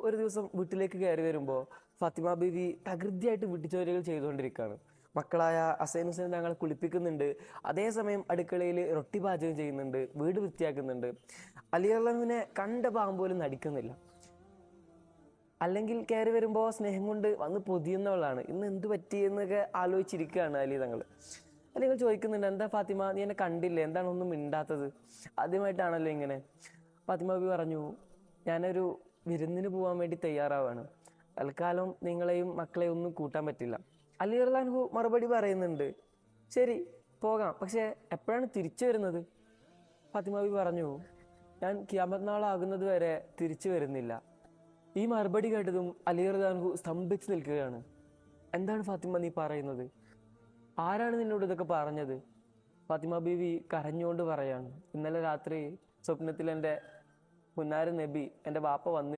ഒരു ദിവസം വീട്ടിലേക്ക് കയറി വരുമ്പോൾ ഫാത്തിമ ബീവി തകൃതിയായിട്ട് വീട്ടുജോലികൾ ചെയ്തുകൊണ്ടിരിക്കുകയാണ്. മക്കളായ ഹസൈൻ ഹുസൈൻ തങ്ങളെ കുളിപ്പിക്കുന്നുണ്ട്, അതേസമയം അടുക്കളയിൽ റൊട്ടി പാചകം ചെയ്യുന്നുണ്ട്, വീട് വൃത്തിയാക്കുന്നുണ്ട്. അലി അള്ളാഹുവിനെ കണ്ട പാവം പോലും നടിക്കുന്നില്ല. അല്ലെങ്കിൽ കയറി വരുമ്പോൾ സ്നേഹം കൊണ്ട് വന്ന് പൊതിയുന്നവളാണ്. ഇന്ന് എന്ത് പറ്റി എന്നൊക്കെ ആലോചിച്ചിരിക്കുകയാണ് അലി തങ്ങൾ. അല്ലെങ്കിൽ ചോദിക്കുന്നുണ്ട്, എന്താ ഫാത്തിമ, നീ എന്നെ കണ്ടില്ലേ, എന്താണ് ഒന്നും മിണ്ടാത്തത്, ആദ്യമായിട്ടാണല്ലോ ഇങ്ങനെ. ഫാത്തിമ ബി പറഞ്ഞു, ഞാനൊരു വിരുന്നിന് പോകാൻ വേണ്ടി തയ്യാറാവാണ്, തൽക്കാലം നിങ്ങളെയും മക്കളെയും ഒന്നും കൂട്ടാൻ പറ്റില്ല. അലി അള്ളാഹു മറുപടി പറയുന്നുണ്ട്, ശരി പോകാം, പക്ഷെ എപ്പോഴാണ് തിരിച്ചു വരുന്നത്? ഫാത്തിമ ബി പറഞ്ഞു, ഞാൻ ഖിയാമത്ത് നാളാകുന്നത് വരെ തിരിച്ചു വരുന്നില്ല. ഈ മറുപടി കേട്ടതും അലി റളിയല്ലാഹു സ്തംഭിച്ചു നിൽക്കുകയാണ്. എന്താണ് ഫാത്തിമ നീ പറയുന്നത്? ആരാണ് നിന്നോട് ഇതൊക്കെ പറഞ്ഞത്? ഫാത്തിമ ബീവി കരഞ്ഞുകൊണ്ട് പറയാണ്, ഇന്നലെ രാത്രി സ്വപ്നത്തിൽ എൻ്റെ പുന്നാര നബി എൻ്റെ വാപ്പ വന്നു